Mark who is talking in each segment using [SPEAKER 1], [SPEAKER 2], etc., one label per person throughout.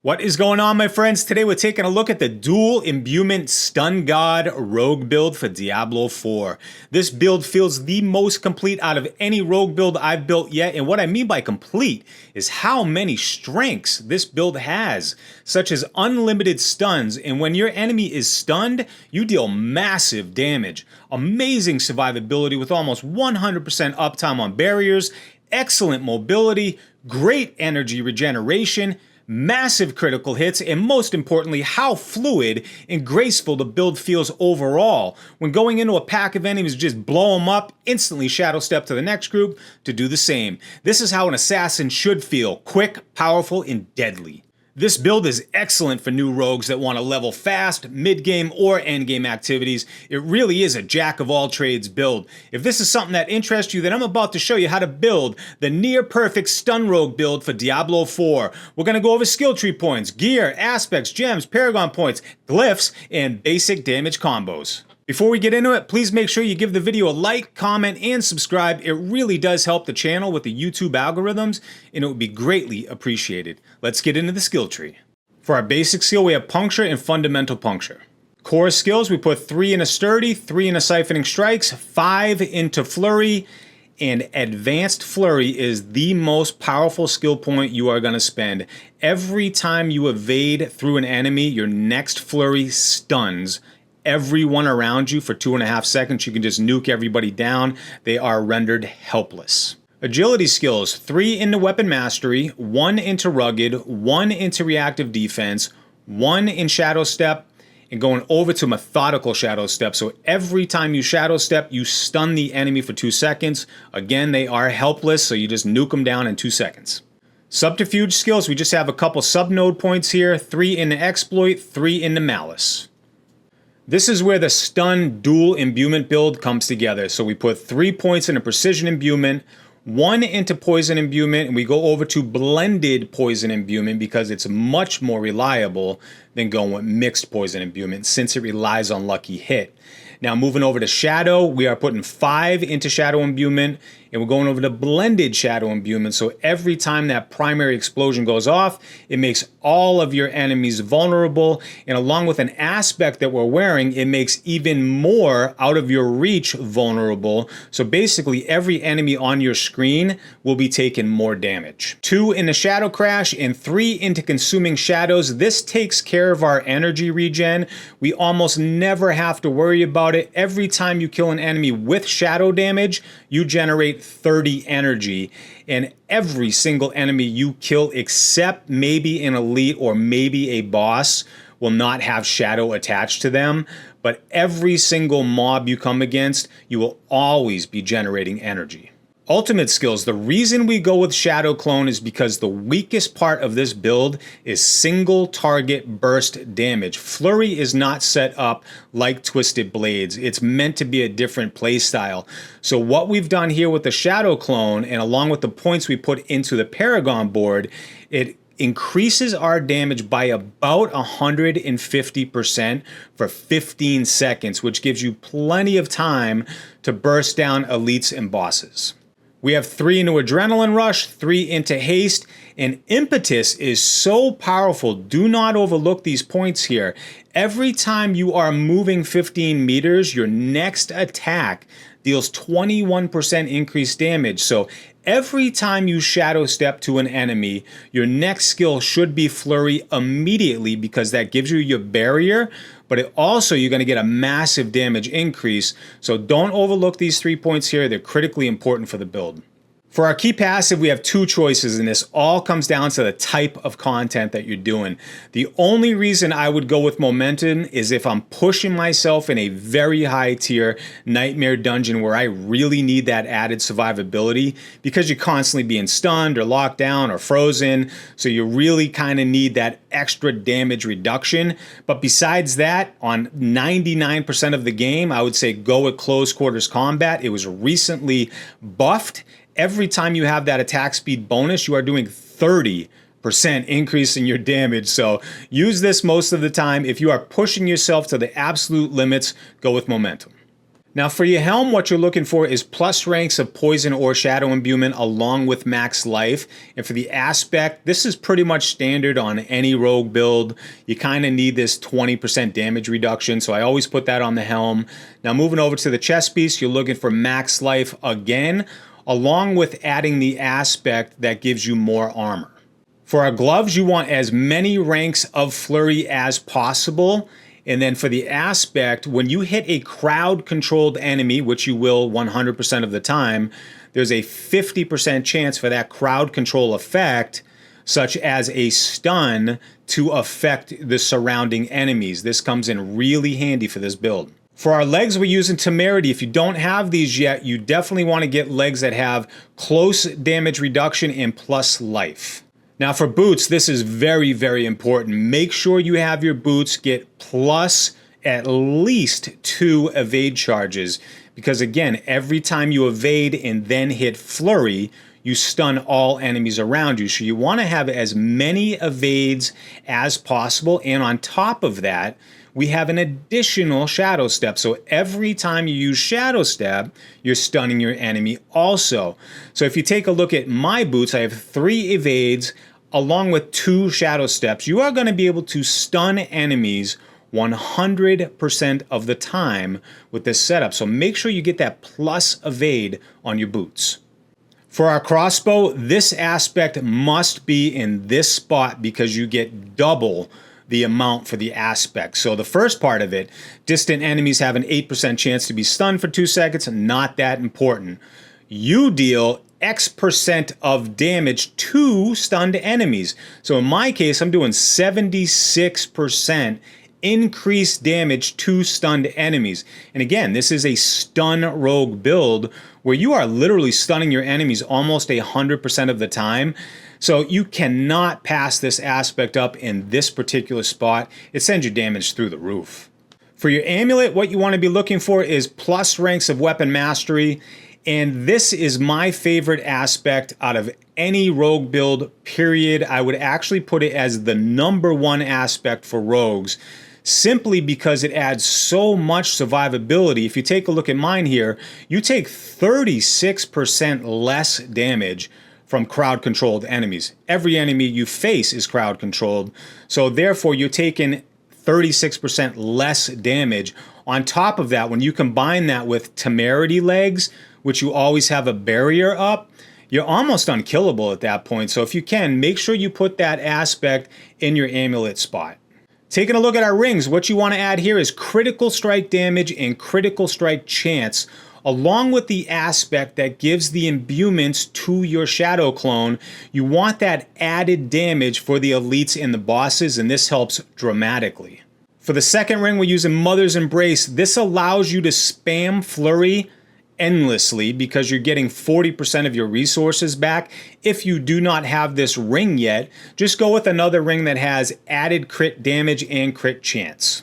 [SPEAKER 1] What is going on, my friends? Today we're taking a look at the dual Imbuement Stun God Rogue build for Diablo 4. This build feels the most complete out of any rogue build I've built yet, and what I mean by complete is how many strengths this build has, such as unlimited stuns, and when your enemy is stunned, you deal massive damage. Amazing survivability with almost 100% uptime on barriers, excellent mobility, great energy regeneration, massive critical hits, and most importantly, how fluid and graceful the build feels overall. When going into a pack of enemies, just blow them up, instantly shadow step to the next group to do the same. This is how an assassin should feel: quick, powerful, and deadly. This build is excellent for new rogues that want to level fast, mid-game, or end-game activities. It really is a jack-of-all-trades build. If this is something that interests you, then I'm about to show you how to build the near-perfect stun rogue build for Diablo 4. We're going to go over skill tree points, gear, aspects, gems, Paragon points, glyphs, and basic damage combos. Before we get into it, please make sure you give the video a like, comment, and subscribe. It really does help the channel with the YouTube algorithms, and it would be greatly appreciated. Let's get into the skill tree. For our basic skill, we have Puncture and Fundamental Puncture. Core skills, we put 3 into Sturdy, 3 into Siphoning Strikes, 5 into Flurry, and Advanced Flurry is the most powerful skill point you are going to spend. Every time you evade through an enemy, your next Flurry stuns everyone around you for 2.5 seconds. You can just nuke everybody down. They are rendered helpless. Agility skills, 3 into Weapon Mastery, 1 into Rugged, 1 into Reactive Defense, 1 in Shadow Step, and going over to Methodical Shadow Step. So every time you Shadow Step, you stun the enemy for 2 seconds. Again, they are helpless, so you just nuke them down in 2 seconds. Subterfuge skills, we just have a couple sub-node points here, 3 into Exploit, 3 into Malice. This is where the stun dual imbuement build comes together. So we put 3 points into precision imbuement, 1 into poison imbuement, and we go over to blended poison imbuement because it's much more reliable than going with mixed poison imbuement since it relies on lucky hit. Now moving over to shadow, we are putting 5 into shadow imbuement, and we're going over to blended shadow imbuement. So every time that primary explosion goes off, it makes all of your enemies vulnerable, and along with an aspect that we're wearing, it makes even more out of your reach vulnerable. So basically every enemy on your screen will be taking more damage. 2 into shadow crash and 3 into consuming shadows. This takes care of our energy regen. We almost never have to worry about it. Every time you kill an enemy with shadow damage, you generate 30 energy, and every single enemy you kill except maybe an elite or maybe a boss will not have shadow attached to them, but every single mob you come against, you will always be generating energy. Ultimate skills, the reason we go with Shadow Clone is because the weakest part of this build is single target burst damage. Flurry is not set up like Twisted Blades. It's meant to be a different playstyle. So what we've done here with the Shadow Clone, and along with the points we put into the Paragon board, it increases our damage by about 150% for 15 seconds, which gives you plenty of time to burst down elites and bosses. We have 3 into Adrenaline Rush, 3 into Haste, and Impetus is so powerful. Do not overlook these points here. Every time you are moving 15 meters, your next attack deals 21% increased damage. So every time you shadow step to an enemy, your next skill should be Flurry immediately because that gives you your barrier, but it also, you're going to get a massive damage increase. So don't overlook these 3 points here. They're critically important for the build. For our key passive, we have 2 choices, and this all comes down to the type of content that you're doing. The only reason I would go with Momentum is if I'm pushing myself in a very high tier nightmare dungeon where I really need that added survivability because you're constantly being stunned or locked down or frozen. So you really kind of need that extra damage reduction. But besides that, on 99% of the game, I would say go with close quarters combat. It was recently buffed. Every time you have that attack speed bonus, you are doing 30% increase in your damage. So use this most of the time. If you are pushing yourself to the absolute limits, go with Momentum. Now for your helm, what you're looking for is plus ranks of poison or shadow imbuement along with max life. And for the aspect, this is pretty much standard on any rogue build. You kind of need this 20% damage reduction, so I always put that on the helm. Now moving over to the chest piece, you're looking for max life again, along with adding the aspect that gives you more armor. For our gloves, you want as many ranks of flurry as possible. And then for the aspect, when you hit a crowd-controlled enemy, which you will 100% of the time, there's a 50% chance for that crowd control effect, such as a stun, to affect the surrounding enemies. This comes in really handy for this build. For our legs, we're using Temerity. If you don't have these yet, you definitely want to get legs that have close damage reduction and plus life. Now for boots, this is very, very important. Make sure you have your boots get plus at least 2 evade charges, because again, every time you evade and then hit flurry, you stun all enemies around you. So you want to have as many evades as possible, and on top of that, we have an additional shadow step. So every time you use shadow step, you're stunning your enemy also. So if you take a look at my boots, I have 3 evades along with 2 shadow steps. You are going to be able to stun enemies 100% of the time with this setup. So make sure you get that plus evade on your boots. For our crossbow, this aspect must be in this spot because you get double the amount for the aspect. So the first part of it, distant enemies have an 8% chance to be stunned for 2 seconds. Not that important. You deal X% of damage to stunned enemies. So in my case, I'm doing 76% increased damage to stunned enemies. And again, this is a stun rogue build where you are literally stunning your enemies almost 100% of the time. So you cannot pass this aspect up in this particular spot. It sends your damage through the roof. For your amulet, what you want to be looking for is plus ranks of weapon mastery. And this is my favorite aspect out of any rogue build, period. I would actually put it as the #1 aspect for rogues, simply because it adds so much survivability. If you take a look at mine here, you take 36% less damage from crowd-controlled enemies. Every enemy you face is crowd-controlled, so therefore you're taking 36% less damage. On top of that, when you combine that with Temerity legs, which you always have a barrier up, you're almost unkillable at that point. So if you can, make sure you put that aspect in your amulet spot. Taking a look at our rings, what you want to add here is critical strike damage and critical strike chance, along with the aspect that gives the imbuements to your shadow clone. You want that added damage for the elites and the bosses, and this helps dramatically. For the second ring, we're using Mother's Embrace. This allows you to spam flurry endlessly because you're getting 40% of your resources back. If you do not have this ring yet, just go with another ring that has added crit damage and crit chance.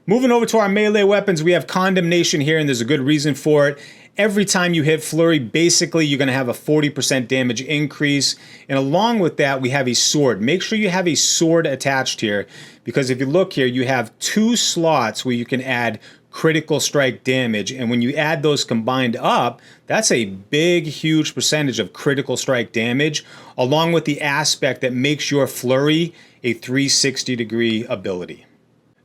[SPEAKER 1] Moving over to our melee weapons, we have Condemnation here, and there's a good reason for it. Every time you hit flurry, basically you're going to have a 40% damage increase. And along with that, we have a sword. Make sure you have a sword attached here, because if you look here, you have 2 slots where you can add critical strike damage, and when you add those combined up, that's a big, huge percentage of critical strike damage, along with the aspect that makes your flurry a 360-degree ability.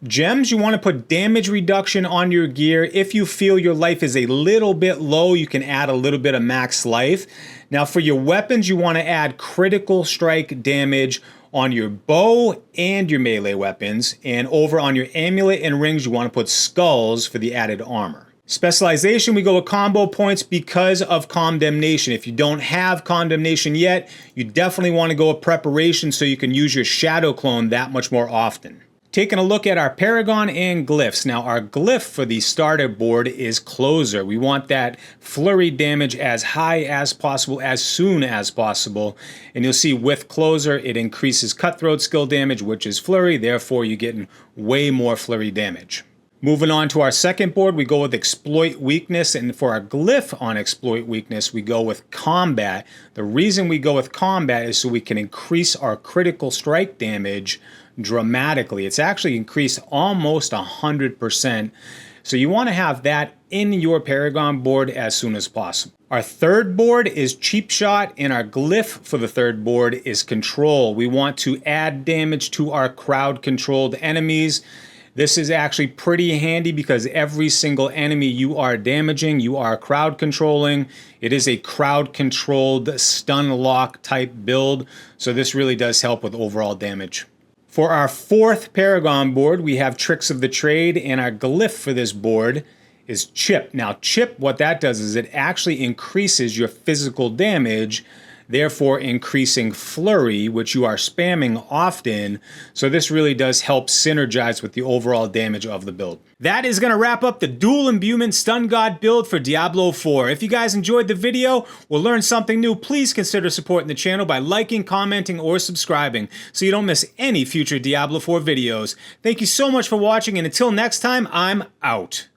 [SPEAKER 1] Gems, you want to put damage reduction on your gear. If you feel your life is a little bit low, you can add a little bit of max life. Now for your weapons, you want to add critical strike damage on your bow and your melee weapons, and over on your amulet and rings, you want to put skulls for the added armor. Specialization, we go with combo points because of Condemnation. If you don't have Condemnation yet, you definitely want to go with Preparation so you can use your shadow clone that much more often. Taking a look at our Paragon and Glyphs. Now our glyph for the starter board is Closer. We want that flurry damage as high as possible, as soon as possible. And you'll see with Closer, it increases Cutthroat skill damage, which is flurry. Therefore, you're getting way more flurry damage. Moving on to our second board, we go with Exploit Weakness, and for our glyph on Exploit Weakness, we go with Combat. The reason we go with Combat is so we can increase our critical strike damage dramatically. It's actually increased almost 100%. So you want to have that in your Paragon board as soon as possible. Our third board is Cheap Shot, and our glyph for the third board is Control. We want to add damage to our crowd-controlled enemies. This is actually pretty handy because every single enemy you are damaging, you are crowd controlling. It is a crowd controlled stun lock type build, so this really does help with overall damage. For our fourth Paragon board, we have Tricks of the Trade, and our glyph for this board is Chip. Now Chip, what that does is it actually increases your physical damage, therefore increasing flurry, which you are spamming often. So this really does help synergize with the overall damage of the build. That is going to wrap up the dual Imbuement Stun God build for Diablo 4. If you guys enjoyed the video or learned something new, please consider supporting the channel by liking, commenting, or subscribing so you don't miss any future Diablo 4 videos. Thank you so much for watching, and until next time, I'm out.